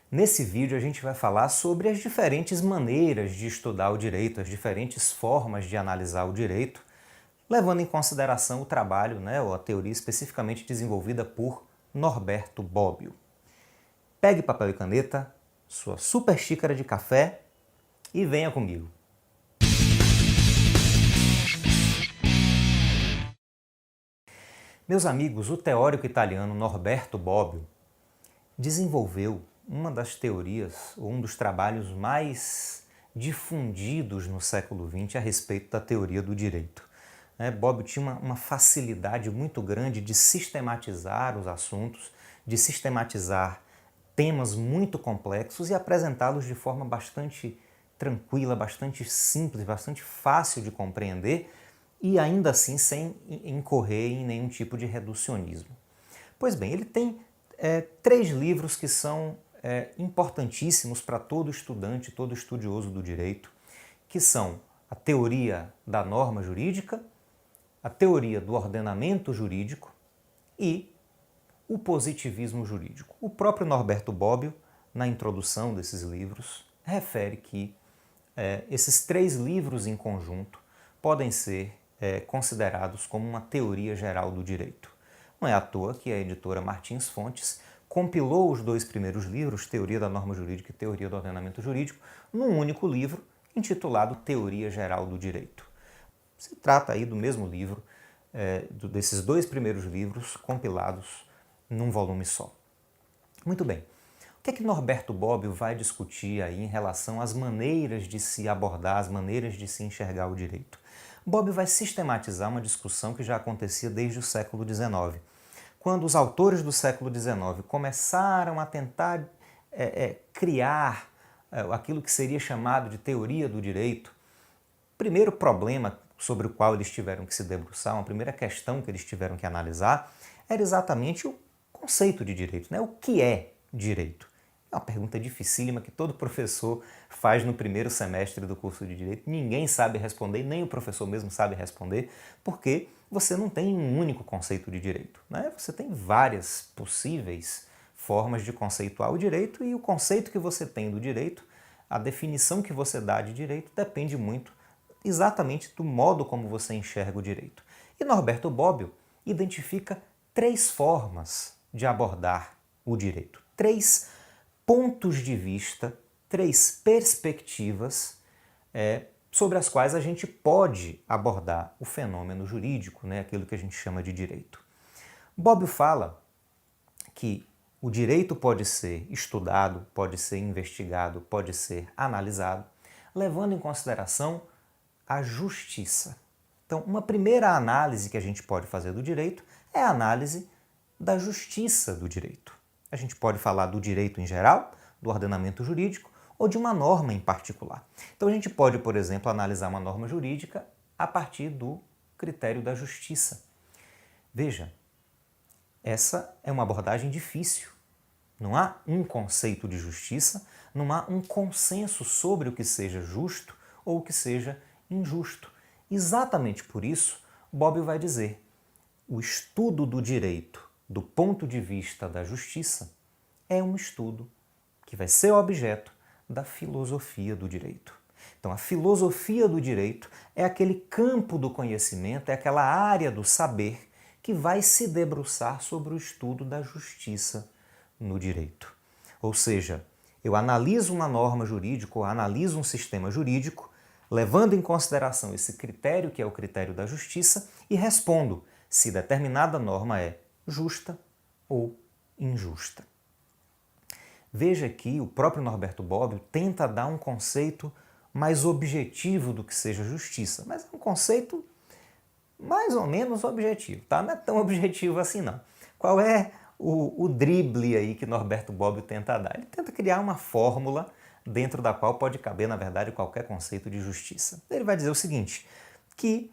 Nesse vídeo a gente vai falar sobre as diferentes maneiras de estudar o direito, as diferentes formas de analisar o direito, levando em consideração o trabalho, ou a teoria especificamente desenvolvida por Norberto Bobbio. Pegue papel e caneta, sua super xícara de café e venha comigo. Meus amigos, o teórico italiano Norberto Bobbio desenvolveu uma das teorias, ou um dos trabalhos mais difundidos no século XX a respeito da teoria do direito. Bobbio tinha uma facilidade muito grande de sistematizar os assuntos, de sistematizar temas muito complexos e apresentá-los de forma bastante tranquila, bastante simples, bastante fácil de compreender e ainda assim sem incorrer em nenhum tipo de reducionismo. Pois bem, ele tem três livros que são importantíssimos para todo estudante, todo estudioso do direito, que são a teoria da norma jurídica, a teoria do ordenamento jurídico e o positivismo jurídico. O próprio Norberto Bobbio, na introdução desses livros, refere que esses três livros em conjunto podem ser considerados como uma teoria geral do direito. Não é à toa que a editora Martins Fontes compilou os dois primeiros livros, Teoria da Norma Jurídica e Teoria do Ordenamento Jurídico, num único livro intitulado Teoria Geral do Direito. Se trata aí do mesmo livro, desses dois primeiros livros compilados num volume só. Muito bem. O que é que Norberto Bobbio vai discutir aí em relação às maneiras de se abordar, as maneiras de se enxergar o direito? Bobbio vai sistematizar uma discussão que já acontecia desde o século XIX. Quando os autores do século XIX começaram a tentar criar aquilo que seria chamado de teoria do direito, o primeiro problema sobre o qual eles tiveram que se debruçar, uma primeira questão que eles tiveram que analisar, era exatamente o conceito de direito, O que é direito? É uma pergunta dificílima que todo professor faz no primeiro semestre do curso de Direito. Ninguém sabe responder, nem o professor mesmo sabe responder, porque você não tem um único conceito de direito. Você tem várias possíveis formas de conceituar o direito e o conceito que você tem do direito, a definição que você dá de direito, depende muito exatamente do modo como você enxerga o direito. E Norberto Bobbio identifica três formas de abordar o direito, três pontos de vista, três perspectivas sobre as quais a gente pode abordar o fenômeno jurídico, aquilo que a gente chama de direito. Bobbio fala que o direito pode ser estudado, pode ser investigado, pode ser analisado, levando em consideração a justiça. Então, uma primeira análise que a gente pode fazer do direito é a análise da justiça do direito. A gente pode falar do direito em geral, do ordenamento jurídico ou de uma norma em particular. Então a gente pode, por exemplo, analisar uma norma jurídica a partir do critério da justiça. Veja, essa é uma abordagem difícil. Não há um conceito de justiça, não há um consenso sobre o que seja justo ou o que seja injusto. Exatamente por isso, Bobbio vai dizer: o estudo do direito do ponto de vista da justiça é um estudo que vai ser objeto da filosofia do direito. Então, a filosofia do direito é aquele campo do conhecimento, é aquela área do saber que vai se debruçar sobre o estudo da justiça no direito. Ou seja, eu analiso uma norma jurídica ou analiso um sistema jurídico, levando em consideração esse critério, que é o critério da justiça, e respondo se determinada norma é justa ou injusta. Veja que o próprio Norberto Bobbio tenta dar um conceito mais objetivo do que seja justiça, mas é um conceito mais ou menos objetivo, tá? Não é tão objetivo assim não. Qual é o drible aí que Norberto Bobbio tenta dar? Ele tenta criar uma fórmula dentro da qual pode caber, na verdade, qualquer conceito de justiça. Ele vai dizer o seguinte, que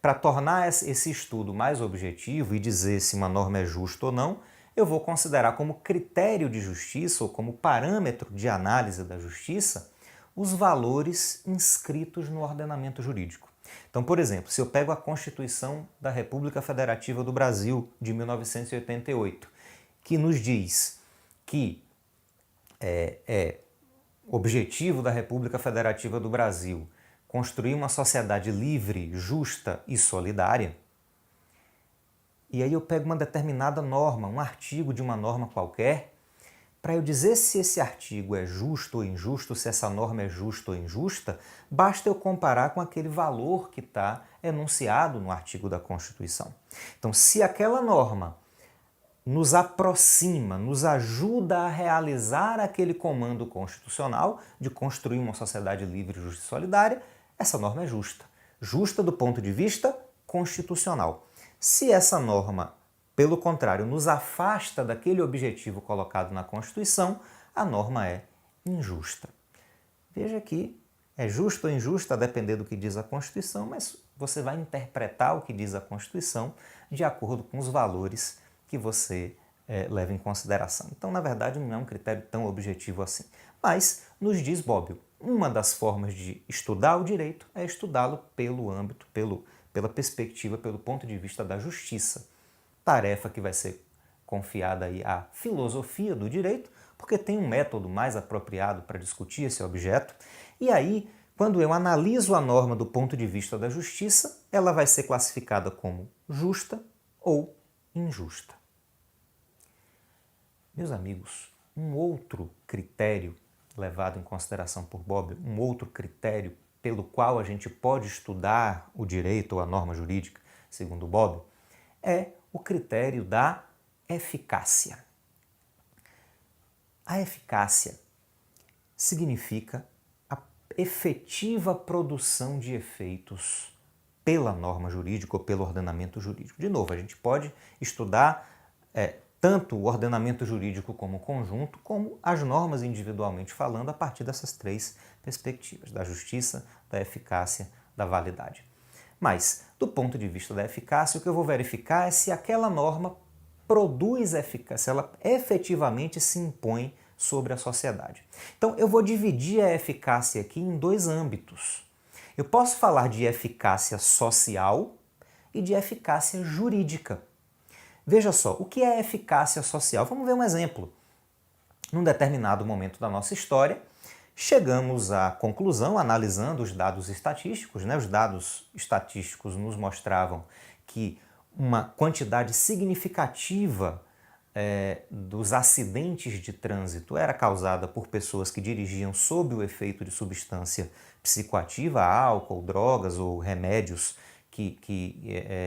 para tornar esse estudo mais objetivo e dizer se uma norma é justa ou não, eu vou considerar como critério de justiça ou como parâmetro de análise da justiça os valores inscritos no ordenamento jurídico. Então, por exemplo, se eu pego a Constituição da República Federativa do Brasil de 1988, que nos diz que é objetivo da República Federativa do Brasil construir uma sociedade livre, justa e solidária, e aí eu pego uma determinada norma, um artigo de uma norma qualquer, para eu dizer se esse artigo é justo ou injusto, se essa norma é justa ou injusta, basta eu comparar com aquele valor que está enunciado no artigo da Constituição. Então, se aquela norma nos aproxima, nos ajuda a realizar aquele comando constitucional de construir uma sociedade livre, justa e solidária, essa norma é justa. Justa do ponto de vista constitucional. Se essa norma, pelo contrário, nos afasta daquele objetivo colocado na Constituição, a norma é injusta. Veja que é justa ou injusta a depender do que diz a Constituição, mas você vai interpretar o que diz a Constituição de acordo com os valores que você leva em consideração. Então, na verdade, não é um critério tão objetivo assim. Mas, nos diz Bobbio, uma das formas de estudar o direito é estudá-lo pelo âmbito, pela perspectiva, pelo ponto de vista da justiça. Tarefa que vai ser confiada aí à filosofia do direito, porque tem um método mais apropriado para discutir esse objeto. E aí, quando eu analiso a norma do ponto de vista da justiça, ela vai ser classificada como justa ou injusta. Meus amigos, um outro critério levado em consideração por Bobbio, um outro critério pelo qual a gente pode estudar o direito ou a norma jurídica, segundo Bobbio, é o critério da eficácia. A eficácia significa a efetiva produção de efeitos pela norma jurídica ou pelo ordenamento jurídico. De novo, a gente pode estudar tanto o ordenamento jurídico como conjunto, como as normas individualmente falando, a partir dessas três perspectivas, da justiça, da eficácia, da validade. Mas, do ponto de vista da eficácia, o que eu vou verificar é se aquela norma produz eficácia, se ela efetivamente se impõe sobre a sociedade. Então, eu vou dividir a eficácia aqui em dois âmbitos. Eu posso falar de eficácia social e de eficácia jurídica. Veja só, o que é eficácia social? Vamos ver um exemplo. Num determinado momento da nossa história, chegamos à conclusão, analisando os dados estatísticos, os dados estatísticos nos mostravam que uma quantidade significativa dos acidentes de trânsito era causada por pessoas que dirigiam sob o efeito de substância psicoativa, álcool, drogas ou remédios que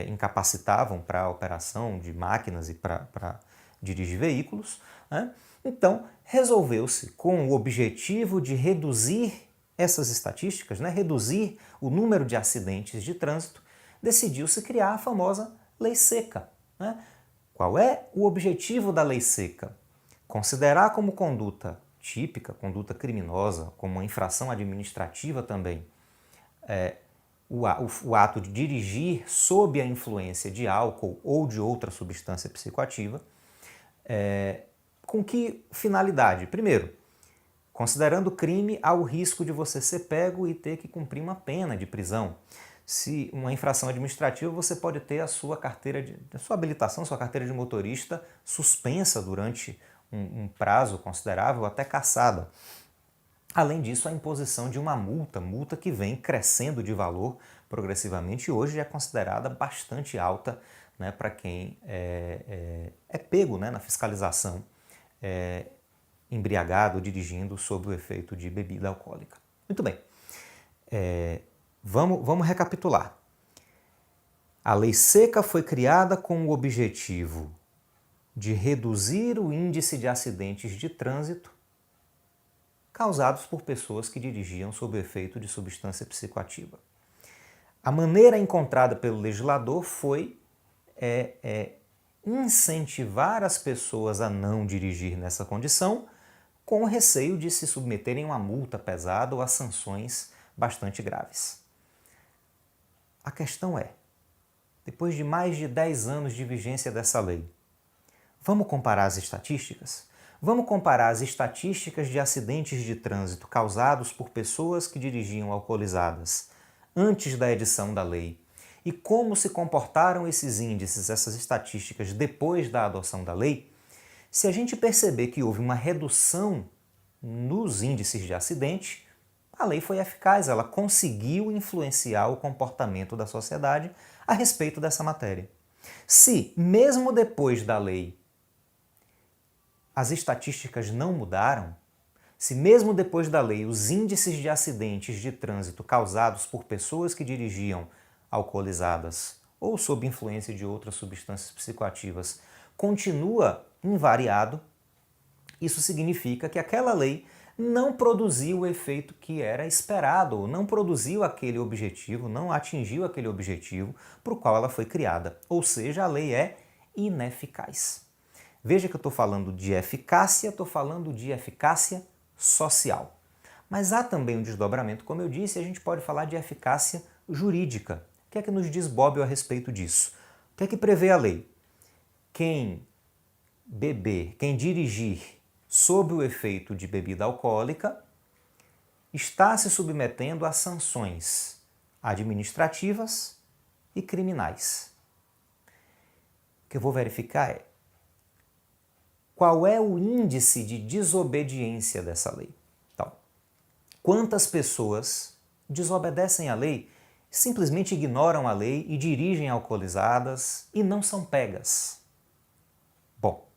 incapacitavam para a operação de máquinas e para dirigir veículos, né? Então, resolveu-se, com o objetivo de reduzir essas estatísticas, né, reduzir o número de acidentes de trânsito, decidiu-se criar a famosa Lei Seca. Né? Qual é o objetivo da Lei Seca? Considerar como conduta típica, conduta criminosa, como uma infração administrativa também, o ato de dirigir sob a influência de álcool ou de outra substância psicoativa, com que finalidade? Primeiro, considerando crime, há o risco de você ser pego e ter que cumprir uma pena de prisão. Se uma infração administrativa, você pode ter a sua habilitação, sua carteira de motorista suspensa durante um prazo considerável, até cassada. Além disso, a imposição de uma multa que vem crescendo de valor progressivamente e hoje é considerada bastante alta, né, para quem é pego, né, na fiscalização embriagado, dirigindo sob o efeito de bebida alcoólica. Muito bem, vamos recapitular. A Lei Seca foi criada com o objetivo de reduzir o índice de acidentes de trânsito causados por pessoas que dirigiam sob o efeito de substância psicoativa. A maneira encontrada pelo legislador foi incentivar as pessoas a não dirigir nessa condição, com o receio de se submeterem a uma multa pesada ou a sanções bastante graves. A questão é, depois de mais de 10 anos de vigência dessa lei, vamos comparar as estatísticas? Vamos comparar as estatísticas de acidentes de trânsito causados por pessoas que dirigiam alcoolizadas antes da edição da lei e como se comportaram esses índices, essas estatísticas depois da adoção da lei. Se a gente perceber que houve uma redução nos índices de acidente, a lei foi eficaz, ela conseguiu influenciar o comportamento da sociedade a respeito dessa matéria. Se, mesmo depois da lei, as estatísticas não mudaram, se mesmo depois da lei os índices de acidentes de trânsito causados por pessoas que dirigiam alcoolizadas ou sob influência de outras substâncias psicoativas continua invariado, isso significa que aquela lei não produziu o efeito que era esperado, ou não produziu aquele objetivo, não atingiu aquele objetivo para o qual ela foi criada. Ou seja, a lei é ineficaz. Veja que eu estou falando de eficácia, estou falando de eficácia social. Mas há também um desdobramento, como eu disse, a gente pode falar de eficácia jurídica. O que é que nos diz Bobbio a respeito disso? O que é que prevê a lei? Quem beber, quem dirigir sob o efeito de bebida alcoólica está se submetendo a sanções administrativas e criminais. O que eu vou verificar é qual é o índice de desobediência dessa lei. Então, quantas pessoas desobedecem à lei, simplesmente ignoram a lei e dirigem alcoolizadas e não são pegas? Bom,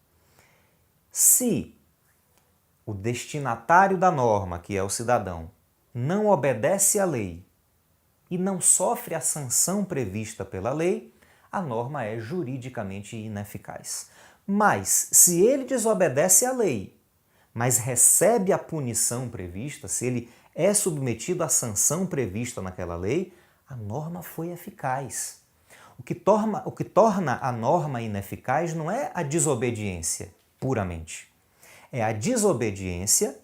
se o destinatário da norma, que é o cidadão, não obedece à lei e não sofre a sanção prevista pela lei, a norma é juridicamente ineficaz. Mas, se ele desobedece à lei, mas recebe a punição prevista, se ele é submetido à sanção prevista naquela lei, a norma foi eficaz. O que torna a norma ineficaz não é a desobediência, puramente. É a desobediência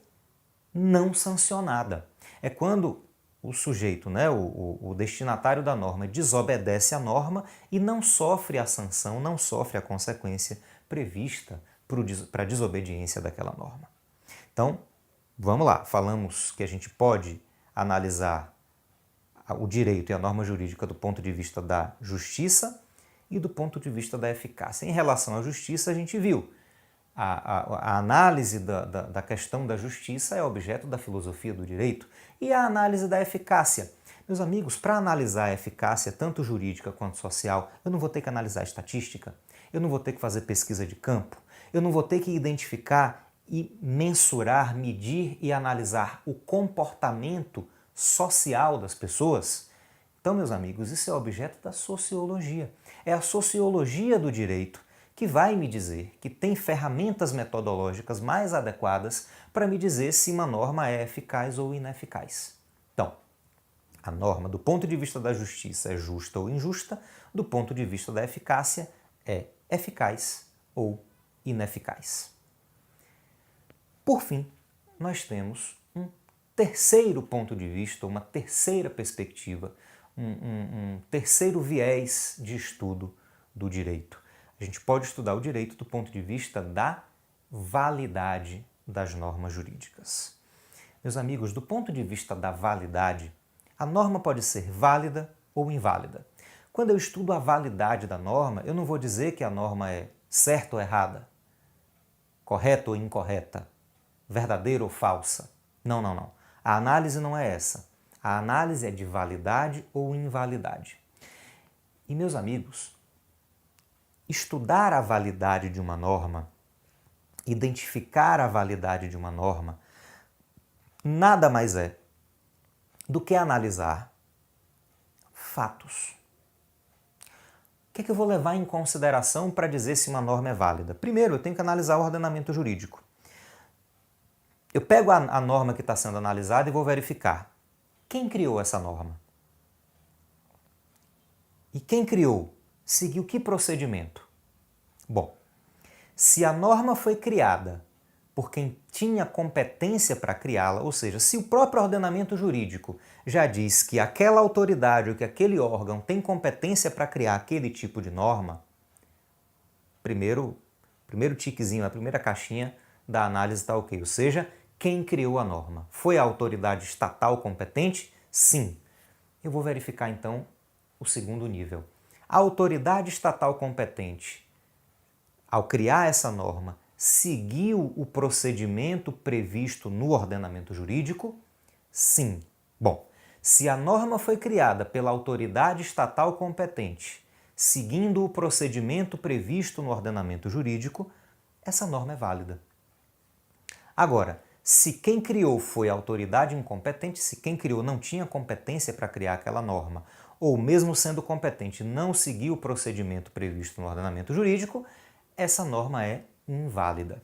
não sancionada. É quando o sujeito, o destinatário da norma, desobedece à norma e não sofre a sanção, não sofre a consequência prevista para a desobediência daquela norma. Então, vamos lá, falamos que a gente pode analisar o direito e a norma jurídica do ponto de vista da justiça e do ponto de vista da eficácia. Em relação à justiça, a gente viu a análise da questão da justiça é objeto da filosofia do direito e a análise da eficácia. Meus amigos, para analisar a eficácia, tanto jurídica quanto social, eu não vou ter que analisar estatística, eu não vou ter que fazer pesquisa de campo, eu não vou ter que identificar e mensurar, medir e analisar o comportamento social das pessoas. Então, meus amigos, isso é objeto da sociologia. É a sociologia do direito que vai me dizer, que tem ferramentas metodológicas mais adequadas para me dizer se uma norma é eficaz ou ineficaz. Então, a norma do ponto de vista da justiça é justa ou injusta, do ponto de vista da eficácia é eficaz ou ineficaz. Por fim, nós temos um terceiro ponto de vista, uma terceira perspectiva, um terceiro viés de estudo do direito. A gente pode estudar o direito do ponto de vista da validade das normas jurídicas. Meus amigos, do ponto de vista da validade, a norma pode ser válida ou inválida. Quando eu estudo a validade da norma, eu não vou dizer que a norma é certa ou errada, correta ou incorreta, verdadeira ou falsa. Não, não, não. A análise não é essa. A análise é de validade ou invalidade. E, meus amigos, estudar a validade de uma norma, identificar a validade de uma norma, nada mais é do que analisar fatos. O que é que eu vou levar em consideração para dizer se uma norma é válida? Primeiro, eu tenho que analisar o ordenamento jurídico. Eu pego a norma que está sendo analisada e vou verificar quem criou essa norma. E quem criou seguiu que procedimento? Bom, se a norma foi criada por quem tinha competência para criá-la, ou seja, se o próprio ordenamento jurídico já diz que aquela autoridade ou que aquele órgão tem competência para criar aquele tipo de norma, primeiro tiquezinho, a primeira caixinha da análise está ok. Ou seja, quem criou a norma? Foi a autoridade estatal competente? Sim. Eu vou verificar então o segundo nível. A autoridade estatal competente, ao criar essa norma, seguiu o procedimento previsto no ordenamento jurídico? Sim. Bom, se a norma foi criada pela autoridade estatal competente, seguindo o procedimento previsto no ordenamento jurídico, essa norma é válida. Agora, se quem criou foi a autoridade incompetente, se quem criou não tinha competência para criar aquela norma, ou mesmo sendo competente não seguiu o procedimento previsto no ordenamento jurídico, essa norma é inválida.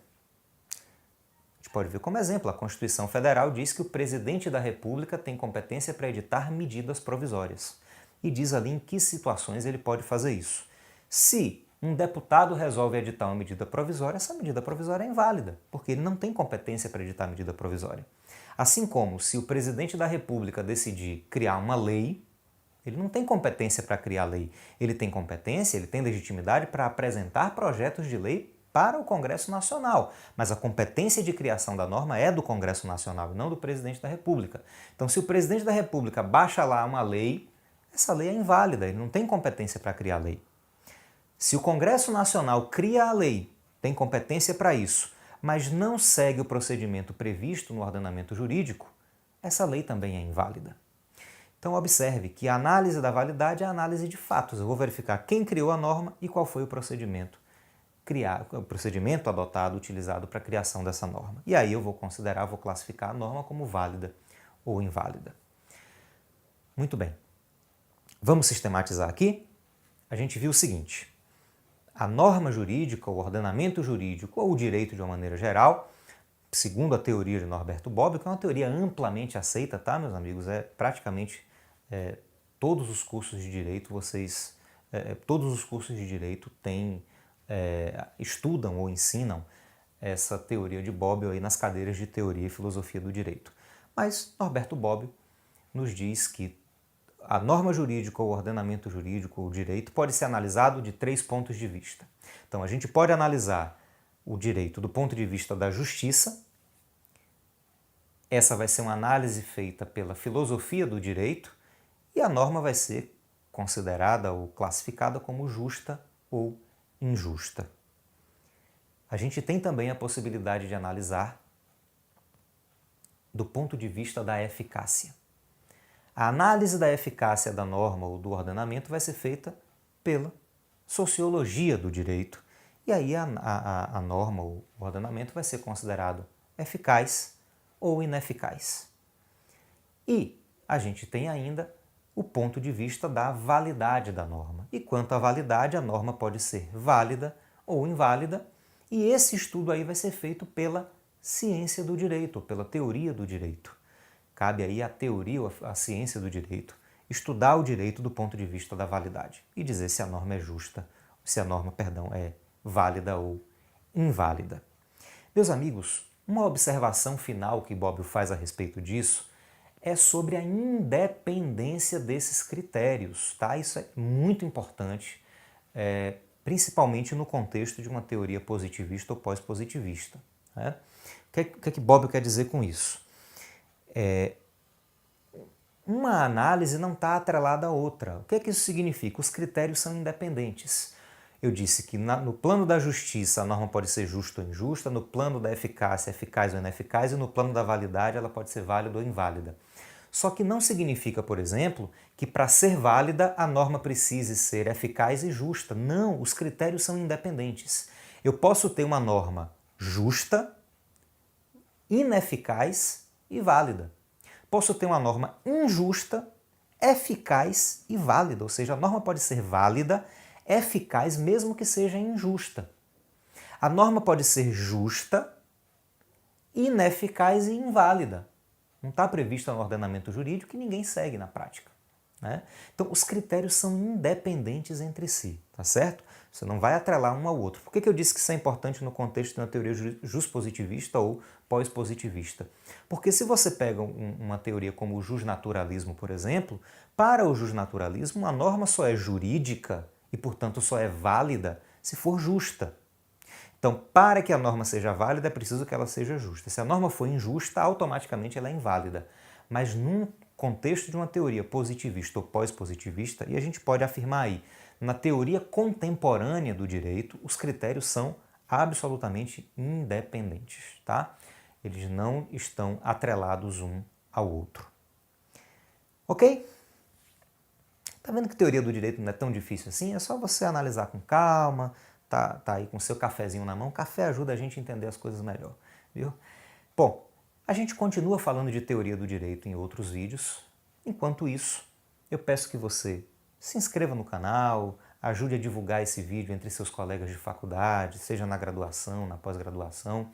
A gente pode ver como exemplo, a Constituição Federal diz que o presidente da República tem competência para editar medidas provisórias. E diz ali em que situações ele pode fazer isso. Se um deputado resolve editar uma medida provisória, essa medida provisória é inválida, porque ele não tem competência para editar medida provisória. Assim como se o presidente da República decidir criar uma lei, ele não tem competência para criar lei. Ele tem competência, ele tem legitimidade para apresentar projetos de lei para o Congresso Nacional, mas a competência de criação da norma é do Congresso Nacional e não do presidente da República. Então, se o presidente da República baixa lá uma lei, essa lei é inválida, ele não tem competência para criar lei. Se o Congresso Nacional cria a lei, tem competência para isso, mas não segue o procedimento previsto no ordenamento jurídico, essa lei também é inválida. Então observe que a análise da validade é a análise de fatos. Eu vou verificar quem criou a norma e qual foi o procedimento adotado, utilizado para a criação dessa norma. E aí eu vou classificar a norma como válida ou inválida. Muito bem. Vamos sistematizar aqui? A gente viu o seguinte: a norma jurídica, o ordenamento jurídico ou o direito de uma maneira geral, segundo a teoria de Norberto Bobbio, que é uma teoria amplamente aceita, tá, meus amigos? Praticamente todos os cursos de direito estudam ou ensinam essa teoria de Bobbio aí nas cadeiras de teoria e filosofia do direito. Mas Norberto Bobbio nos diz que a norma jurídica, o ordenamento jurídico, o direito, pode ser analisado de 3 pontos de vista. Então, a gente pode analisar o direito do ponto de vista da justiça. Essa vai ser uma análise feita pela filosofia do direito e a norma vai ser considerada ou classificada como justa ou injusta. A gente tem também a possibilidade de analisar do ponto de vista da eficácia. A análise da eficácia da norma ou do ordenamento vai ser feita pela sociologia do direito. E aí a norma ou o ordenamento vai ser considerado eficaz ou ineficaz. E a gente tem ainda o ponto de vista da validade da norma. E quanto à validade, a norma pode ser válida ou inválida, e esse estudo aí vai ser feito pela ciência do direito, pela teoria do direito. Cabe aí à teoria, à ciência do direito, estudar o direito do ponto de vista da validade e dizer se a norma é justa, se a norma, é válida ou inválida. Meus amigos, uma observação final que Bobbio faz a respeito disso é sobre a independência desses critérios, tá? Isso é muito importante, principalmente no contexto de uma teoria positivista ou pós-positivista, né? O que Bobbio quer dizer com isso? Uma análise não está atrelada à outra. O que isso significa? Os critérios são independentes. Eu disse que no plano da justiça a norma pode ser justa ou injusta, no plano da eficácia, eficaz ou ineficaz, e no plano da validade ela pode ser válida ou inválida. Só que não significa, por exemplo, que para ser válida a norma precise ser eficaz e justa. Não, os critérios são independentes. Eu posso ter uma norma justa, ineficaz e válida. Posso ter uma norma injusta, eficaz e válida, ou seja, a norma pode ser válida, eficaz, mesmo que seja injusta. A norma pode ser justa, ineficaz e inválida. Não está prevista no ordenamento jurídico e ninguém segue na prática, né? Então, os critérios são independentes entre si, tá certo? Você não vai atrelar um ao outro. Por que eu disse que isso é importante no contexto de uma teoria juspositivista ou pós-positivista? Porque se você pega uma teoria como o jusnaturalismo, por exemplo, para o jusnaturalismo a norma só é jurídica e, portanto, só é válida se for justa. Então, para que a norma seja válida, é preciso que ela seja justa. Se a norma for injusta, automaticamente ela é inválida. Mas num contexto de uma teoria positivista ou pós-positivista, e a gente pode afirmar aí, na teoria contemporânea do direito, os critérios são absolutamente independentes, tá? Eles não estão atrelados um ao outro. Ok? Tá vendo que teoria do direito não é tão difícil assim? É só você analisar com calma, tá aí com seu cafezinho na mão. Café ajuda a gente a entender as coisas melhor, viu? Bom, a gente continua falando de teoria do direito em outros vídeos. Enquanto isso, eu peço que você se inscreva no canal, ajude a divulgar esse vídeo entre seus colegas de faculdade, seja na graduação, na pós-graduação.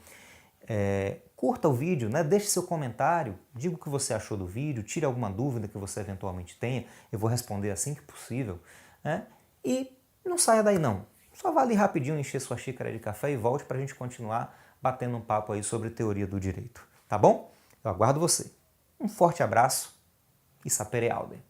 Curta o vídeo, né? Deixe seu comentário, diga o que você achou do vídeo, tire alguma dúvida que você eventualmente tenha, eu vou responder assim que possível. Né? E não saia daí não, só vá ali rapidinho encher sua xícara de café e volte para a gente continuar batendo um papo aí sobre teoria do direito, tá bom? Eu aguardo você. Um forte abraço e sapere aude.